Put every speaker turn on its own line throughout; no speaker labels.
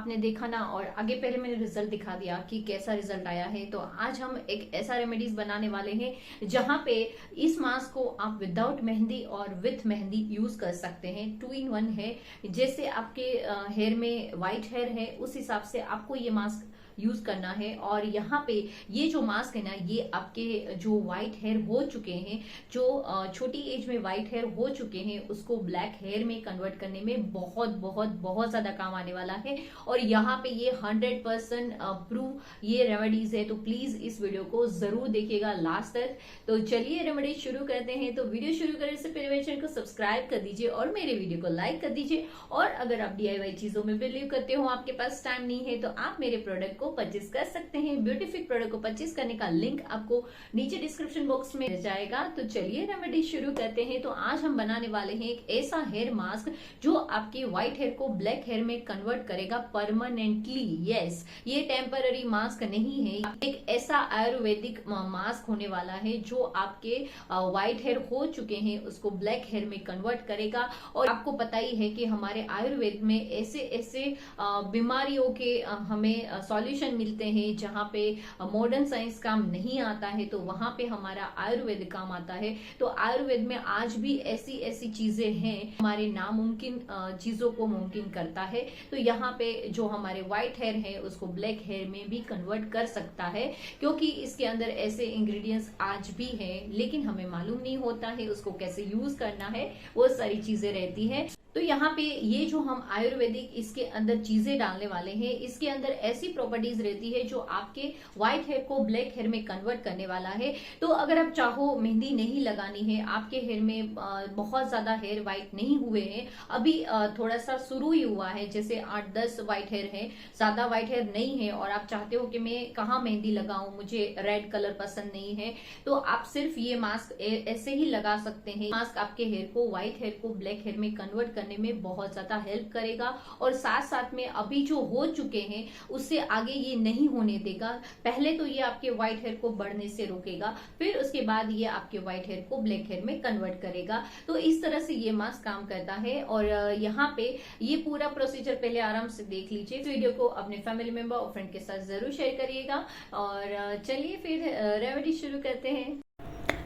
आपने देखा ना, और आगे पहले मैंने रिजल्ट दिखा दिया कि कैसा रिजल्ट आया है। तो आज हम एक ऐसा रेमेडीज बनाने वाले हैं जहां पे इस मास्क को आप विदाउट मेहंदी और विथ मेहंदी यूज कर सकते हैं। 2 in 1 है। जैसे आपके हेयर में व्हाइट हेयर है उस हिसाब से आपको ये मास्क यूज करना है। और यहाँ पे ये जो मास्क है ना, ये आपके जो व्हाइट हेयर हो चुके हैं, जो छोटी एज में व्हाइट हेयर हो चुके हैं, उसको ब्लैक हेयर में कन्वर्ट करने में बहुत बहुत बहुत ज्यादा काम आने वाला है। और यहाँ पे ये 100% प्रूव ये रेमेडीज है। तो प्लीज इस वीडियो को जरूर देखिएगा लास्ट तक। तो चलिए रेमेडीज शुरू करते हैं। तो वीडियो शुरू करने से पहले मेरे चैनल को सब्सक्राइब कर दीजिए और मेरे वीडियो को लाइक कर दीजिए। और अगर आप DIY चीजों में बिलीव करते हो, आपके पास टाइम नहीं है, तो आप मेरे प्रोडक्ट को परचेज कर सकते हैं। ब्यूटीफिक प्रोडक्ट को परचेज करने का लिंक आपको नीचे डिस्क्रिप्शन बॉक्स में मिल जाएगा। तो चलिए रेमेडी शुरू करते हैं। तो आज हम बनाने वाले हैं एक ऐसा हेयर मास्क जो आपके व्हाइट हेयर को ब्लैक हेयर में कन्वर्ट करेगा परमानेंटली। यस, ये टेम्पररी मास्क नहीं है, एक ऐसा आयुर्वेदिक मास्क होने वाला है जो आपके व्हाइट हेयर हो चुके हैं उसको ब्लैक हेयर में कन्वर्ट करेगा। और आपको पता ही है कि हमारे आयुर्वेद में ऐसे ऐसे बीमारियों के हमें सॉल्यूशन मिलते हैं जहां पे मॉडर्न साइंस काम नहीं आता है, तो वहां पे हमारा आयुर्वेद काम आता है। तो आयुर्वेद में आज भी ऐसी ऐसी चीजें हैं हमारे नामुमकिन चीजों को मुमकिन करता है। तो यहाँ पे जो हमारे व्हाइट हेयर है उसको ब्लैक हेयर में भी कन्वर्ट कर सकता है, क्योंकि इसके अंदर ऐसे इंग्रेडिएंट्स आज भी हैं लेकिन हमें मालूम नहीं होता है उसको कैसे यूज करना है, वो सारी चीजें रहती है। तो यहाँ पे ये जो हम आयुर्वेदिक इसके अंदर चीजें डालने वाले हैं, इसके अंदर ऐसी प्रॉपर्टीज रहती है जो आपके व्हाइट हेयर को ब्लैक हेयर में कन्वर्ट करने वाला है। तो अगर आप चाहो मेहंदी नहीं लगानी है, आपके हेयर में बहुत ज्यादा हेयर व्हाइट नहीं हुए हैं, अभी थोड़ा सा शुरू ही हुआ है, जैसे 8-10 व्हाइट हेयर है, ज्यादा व्हाइट हेयर नहीं है, और आप चाहते हो कि मैं कहाँ मेहंदी लगाऊं, मुझे रेड कलर पसंद नहीं है, तो आप सिर्फ ये मास्क ऐसे ही लगा सकते हैं। मास्क आपके हेयर को, व्हाइट हेयर को ब्लैक हेयर में कन्वर्ट करने में बहुत ज्यादा हेल्प करेगा। और साथ साथ में अभी जो हो चुके हैं उससे आगे ये नहीं होने देगा। पहले तो ये आपके व्हाइट हेयर को बढ़ने से रोकेगा, फिर उसके बाद ये आपके व्हाइट हेयर को ब्लैक हेयर में कन्वर्ट करेगा। तो इस तरह से ये मास्क काम करता है। और यहाँ पे ये पूरा प्रोसीजर पहले आराम से देख लीजिए। इस वीडियो को अपने फैमिली मेंबर और फ्रेंड के साथ जरूर शेयर करिएगा। और चलिए फिर रेमेडी शुरू करते हैं।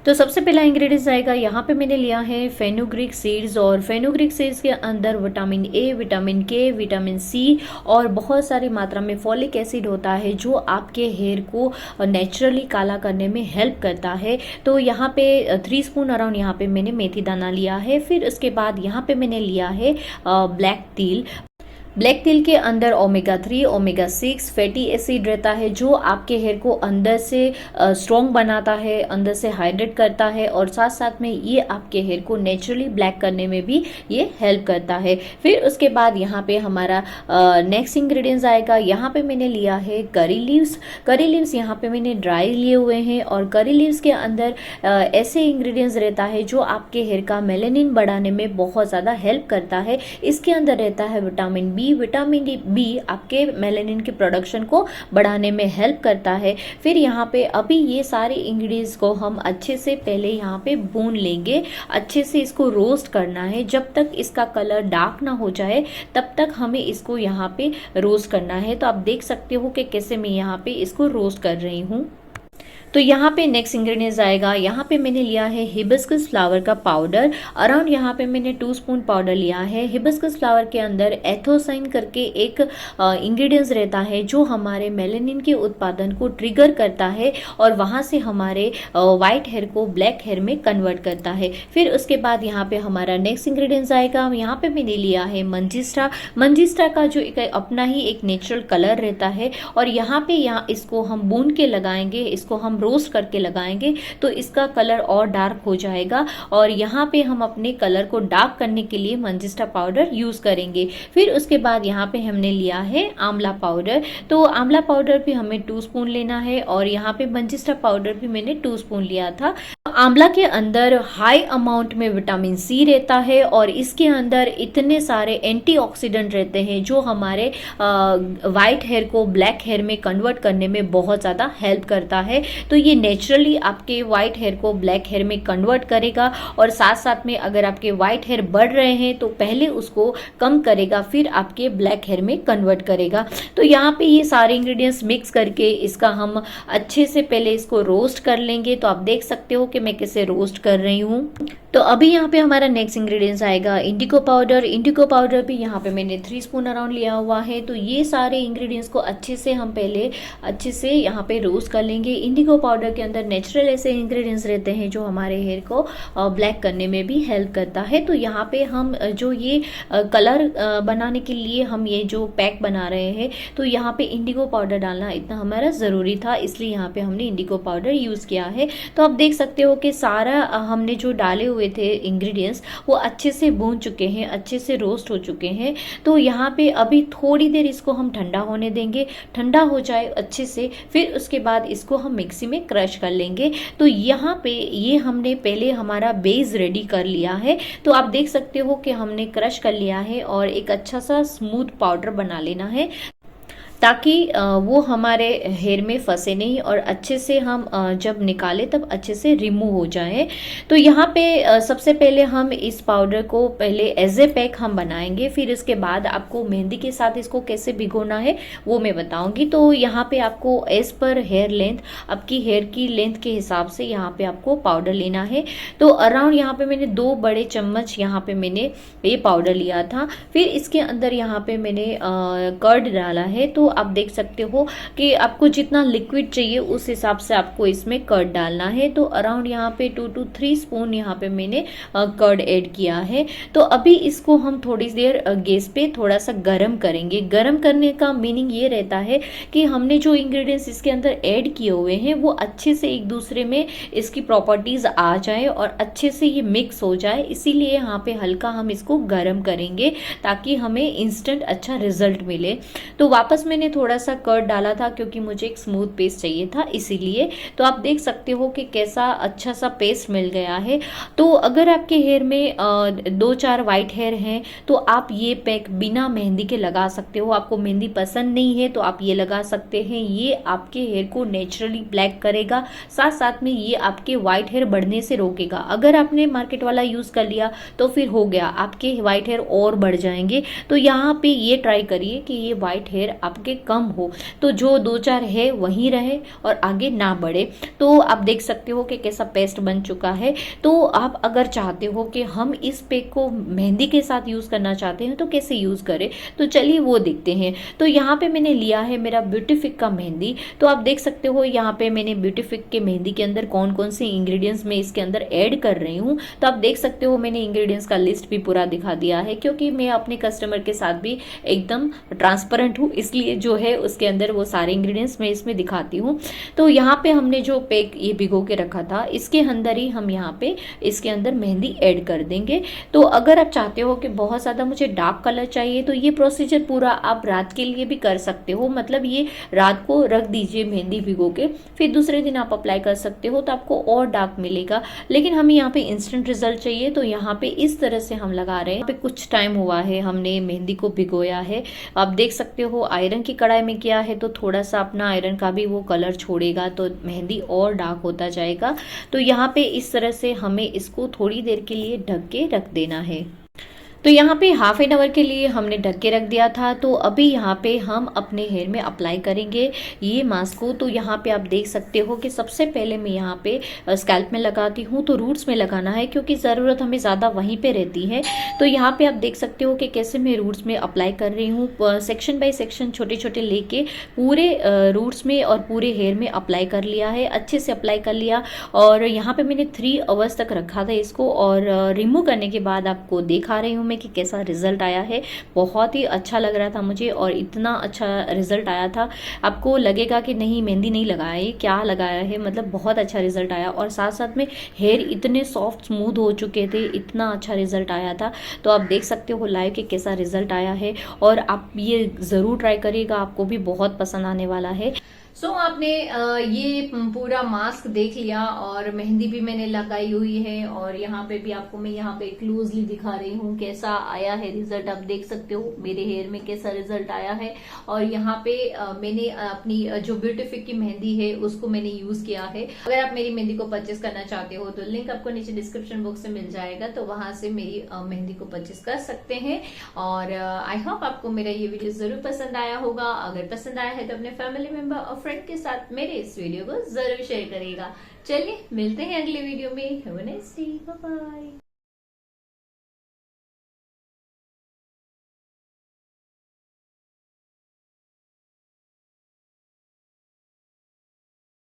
तो सबसे पहला इंग्रेडिएंट्स आएगा, यहाँ पे मैंने लिया है फेनुग्रीक सीड्स। और फेनुग्रीक सीड्स के अंदर विटामिन ए, विटामिन के, विटामिन सी और बहुत सारी मात्रा में फॉलिक एसिड होता है जो आपके हेयर को नेचुरली काला करने में हेल्प करता है। तो यहाँ पे 3 स्पून अराउंड यहाँ पे मैंने मेथी दाना लिया है। फिर उसके बाद यहाँ पे मैंने लिया है ब्लैक तिल। ब्लैक तिल के अंदर ओमेगा 3, ओमेगा 6 फैटी एसिड रहता है जो आपके हेयर को अंदर से स्ट्रॉन्ग बनाता है, अंदर से हाइड्रेट करता है, और साथ साथ में ये आपके हेयर को नेचुरली ब्लैक करने में भी ये हेल्प करता है। फिर उसके बाद यहाँ पे हमारा नेक्स्ट इंग्रेडिएंट्स आएगा। यहाँ पे मैंने लिया है करी लीव्स। करी लीव्स यहाँ पे मैंने ड्राई लिए हुए हैं। और करी लीव्स के अंदर ऐसे इंग्रेडिएंट्स रहता है जो आपके हेयर का मेलेनिन बढ़ाने में बहुत ज़्यादा हेल्प करता है। इसके अंदर रहता है विटामिन बी। विटामिन बी आपके मेलानिन के प्रोडक्शन को बढ़ाने में हेल्प करता है। फिर यहाँ पे अभी ये सारे इंग्रेडिएंट्स को हम अच्छे से पहले यहाँ पे भून लेंगे। अच्छे से इसको रोस्ट करना है, जब तक इसका कलर डार्क ना हो जाए तब तक हमें इसको यहाँ पे रोस्ट करना है। तो आप देख सकते हो कि कैसे मैं यहाँ पे इसको रोस्ट कर रही हूँ। तो यहाँ पे नेक्स्ट इंग्रेडिएंट्स आएगा। यहाँ पे मैंने लिया है हिबिस्कस फ्लावर का पाउडर। अराउंड यहाँ पे मैंने 2 स्पून पाउडर लिया है। हिबिस्कस फ्लावर के अंदर एथोसाइन करके एक इंग्रेडिएंट्स रहता है जो हमारे मेलानिन के उत्पादन को ट्रिगर करता है और वहाँ से हमारे वाइट हेयर को ब्लैक हेयर में कन्वर्ट करता है। फिर उसके बाद यहाँ पे हमारा नेक्स्ट इंग्रेडिएंट्स आएगा। यहाँ पे मैंने लिया है मंजिस्ट्रा। मंजिस्ट्रा का जो एक अपना ही एक नेचुरल कलर रहता है, और यहाँ पे इसको हम भून के लगाएंगे, इसको हम रोस्ट करके लगाएंगे तो इसका कलर और डार्क हो जाएगा। और यहाँ पे हम अपने कलर को डार्क करने के लिए मंजिस्ट्रा पाउडर यूज करेंगे। फिर उसके बाद यहाँ पे हमने लिया है आंवला पाउडर। तो आंवला पाउडर भी हमें 2 स्पून लेना है, और यहाँ पे मंजिस्ट्रा पाउडर भी मैंने 2 स्पून लिया था। आंवला के अंदर हाई अमाउंट में विटामिन सी रहता है और इसके अंदर इतने सारे एंटीऑक्सीडेंट रहते हैं जो हमारे वाइट हेयर को ब्लैक हेयर में कन्वर्ट करने में बहुत ज़्यादा हेल्प करता है। तो ये नेचुरली आपके वाइट हेयर को ब्लैक हेयर में कन्वर्ट करेगा और साथ साथ में अगर आपके वाइट हेयर बढ़ रहे हैं तो पहले उसको कम करेगा, फिर आपके ब्लैक हेयर में कन्वर्ट करेगा। तो यहाँ पे ये सारे इंग्रेडिएंट्स मिक्स करके इसका हम अच्छे से पहले इसको रोस्ट कर लेंगे। तो आप देख सकते हो कि मैं कैसे रोस्ट कर रही हूँ। तो अभी यहाँ पे हमारा नेक्स्ट इंग्रेडिएंट्स आएगा इंडिगो पाउडर। इंडिगो पाउडर भी यहाँ पे मैंने 3 स्पून अराउंड लिया हुआ है। तो ये सारे इंग्रेडिएंट्स को अच्छे से हम पहले अच्छे से यहाँ पे रोस्ट कर लेंगे। इंडिगो पाउडर के अंदर नेचुरल ऐसे इंग्रेडिएंट्स रहते हैं जो हमारे हेयर को ब्लैक करने में भी हेल्प करता है। तो यहाँ पे हम जो ये कलर बनाने के लिए हम ये जो पैक बना रहे हैं तो यहाँ पे इंडिगो पाउडर डालना इतना हमारा ज़रूरी था, इसलिए यहाँ पे हमने इंडिगो पाउडर यूज़ किया है। तो आप देख सकते हो कि सारा हमने जो डाले हुए थे इंग्रेडिएंट्स वो अच्छे से भून चुके हैं, अच्छे से रोस्ट हो चुके हैं। तो यहाँ पे अभी थोड़ी देर इसको हम ठंडा होने देंगे, ठंडा हो जाए अच्छे से, फिर उसके बाद इसको हम मिक्सी में क्रश कर लेंगे। तो यहाँ पे ये हमने पहले हमारा बेस रेडी कर लिया है। तो आप देख सकते हो कि हमने क्रश कर लिया है और एक अच्छा सा स्मूथ पाउडर बना लेना है ताकि वो हमारे हेयर में फंसे नहीं और अच्छे से हम जब निकालें तब अच्छे से रिमूव हो जाए। तो यहाँ पे सबसे पहले हम इस पाउडर को पहले एज ए पैक हम बनाएंगे, फिर इसके बाद आपको मेहंदी के साथ इसको कैसे भिगोना है वो मैं बताऊंगी। तो यहाँ पे आपको एज पर हेयर लेंथ, आपकी हेयर की लेंथ के हिसाब से यहाँ पे आपको पाउडर लेना है। तो अराउंड यहाँ पे मैंने 2 बड़े चम्मच यहाँ पे मैंने ये पाउडर लिया था। फिर इसके अंदर यहाँ पे मैंने कर्ड डाला है। तो आप देख सकते हो कि आपको जितना लिक्विड चाहिए उस हिसाब से आपको इसमें कर्ड डालना है। तो अराउंड यहाँ पे 2 to 3 स्पून यहाँ पे मैंने कर्ड ऐड किया है। तो अभी इसको हम थोड़ी देर गैस पे थोड़ा सा गर्म करेंगे। गर्म करने का मीनिंग ये रहता है कि हमने जो इंग्रेडिएंट्स इसके अंदर ऐड किए हुए हैं वो अच्छे से एक दूसरे में इसकी प्रॉपर्टीज आ जाए और अच्छे से ये मिक्स हो जाए, इसीलिए यहाँ पे हल्का हम इसको गर्म करेंगे ताकि हमें इंस्टेंट अच्छा रिजल्ट मिले। तो वापस मैंने थोड़ा सा कर्ड डाला था क्योंकि मुझे एक स्मूथ पेस्ट चाहिए था इसीलिए। तो आप देख सकते हो कि कैसा अच्छा सा पेस्ट मिल गया है। तो अगर आपके हेयर में 2-4 वाइट हेयर हैं तो आप ये पैक बिना मेहंदी के लगा सकते हो। आपको मेहंदी पसंद नहीं है तो आप ये लगा सकते हैं। ये आपके हेयर को नेचुरली ब्लैक करेगा, साथ साथ में ये आपके वाइट हेयर बढ़ने से रोकेगा। अगर आपने मार्केट वाला यूज कर लिया तो फिर हो गया, आपके वाइट हेयर और बढ़ जाएंगे। तो यहाँ पे ये ट्राई करिए कि ये वाइट हेयर आपके कम हो, तो जो 2-4 है वहीं रहे और आगे ना बढ़े। तो आप देख सकते हो कि कैसा पेस्ट बन चुका है। तो आप अगर चाहते हो कि हम इस पैक को मेहंदी के साथ यूज करना चाहते हैं तो कैसे यूज करें, तो चलिए वो देखते हैं। तो यहाँ पे मैंने लिया है मेरा ब्यूटीफिक का मेहंदी। तो आप देख सकते हो यहाँ पे मैंने ब्यूटीफिक के मेहंदी के अंदर कौन कौन से इंग्रेडिएंट्स मैं इसके अंदर ऐड कर रही हूँ। तो आप देख सकते हो मैंने इंग्रेडिएंट्स का लिस्ट भी पूरा दिखा दिया है क्योंकि मैं अपने कस्टमर के साथ भी एकदम ट्रांसपेरेंट हूँ, इसलिए जो है उसके अंदर वो सारे इंग्रेडिएंट्स मैं इसमें दिखाती हूँ। तो यहाँ पे हमने जो पैक ये भिगो के रखा था इसके अंदर ही हम यहाँ पे इसके अंदर मेहंदी ऐड कर देंगे। तो अगर आप चाहते हो कि बहुत ज़्यादा मुझे डार्क कलर चाहिए तो ये प्रोसीजर पूरा आप रात के लिए भी कर सकते हो। मतलब ये रात को रख दीजिए मेहंदी भिगो के, फिर दूसरे दिन आप अप्लाई कर सकते हो तो आपको और डार्क मिलेगा। लेकिन हमें यहाँ पे इंस्टेंट रिजल्ट चाहिए तो यहाँ पे इस तरह से हम लगा रहे हैं। यहाँ पे कुछ टाइम हुआ है हमने मेहंदी को भिगोया है, आप देख सकते हो आयरन की कढ़ाई में किया है तो थोड़ा सा अपना आयरन का भी वो कलर छोड़ेगा तो मेहंदी और डार्क होता जाएगा। तो यहाँ पे इस तरह से हमें इसको थोड़ी देर के लिए ढक के रख देना है। तो यहाँ पे हाफ एन आवर के लिए हमने ढक के रख दिया था। तो अभी यहाँ पे हम अपने हेयर में अप्लाई करेंगे ये मास्क को। तो यहाँ पे आप देख सकते हो कि सबसे पहले मैं यहाँ पे स्कैल्प में लगाती हूँ, तो रूट्स में लगाना है क्योंकि ज़रूरत हमें ज़्यादा वहीं पे रहती है। तो यहाँ पे आप देख सकते हो कि कैसे मैं रूट्स में अप्लाई कर रही हूँ। सेक्शन बाय सेक्शन छोटे छोटे लेके पूरे रूट्स में और पूरे हेयर में अप्लाई कर लिया है, अच्छे से अप्लाई कर लिया। और यहाँ पे मैंने 3 आवर्स तक रखा था इसको और रिमूव करने के बाद आपको दिखा रही हूँ कि कैसा रिजल्ट आया है। बहुत ही अच्छा लग रहा था मुझे और इतना अच्छा रिजल्ट आया था, आपको लगेगा कि नहीं मेहंदी नहीं लगाया है, क्या लगाया है। मतलब बहुत अच्छा रिजल्ट आया और साथ साथ में हेयर इतने सॉफ्ट स्मूथ हो चुके थे, इतना अच्छा रिजल्ट आया था। तो आप देख सकते हो लाइव कि कैसा रिजल्ट आया है और आप ये ज़रूर ट्राई करिएगा, आपको भी बहुत पसंद आने वाला है। सो आपने ये पूरा मास्क देख लिया और मेहंदी भी मैंने लगाई हुई है, और यहाँ पे भी आपको मैं यहाँ पे क्लोजली दिखा रही हूँ कैसा आया है रिजल्ट। आप देख सकते हो मेरे हेयर में कैसा रिजल्ट आया है। और यहाँ पे मैंने अपनी जो ब्यूटीफिक की मेहंदी है उसको मैंने यूज किया है। अगर आप मेरी मेहंदी को परचेस करना चाहते हो तो लिंक आपको नीचे डिस्क्रिप्शन बॉक्स में मिल जाएगा, तो वहां से मेरी मेहंदी को परचेस कर सकते हैं। और आई होप आपको मेरा ये वीडियो जरूर पसंद आया होगा। अगर पसंद आया है तो अपने फैमिली मेंबर और फ्रेंड के साथ मेरे इस वीडियो को जरूर शेयर करिएगा। चलिए मिलते हैं अगले वीडियो में। Have a nice day, bye bye.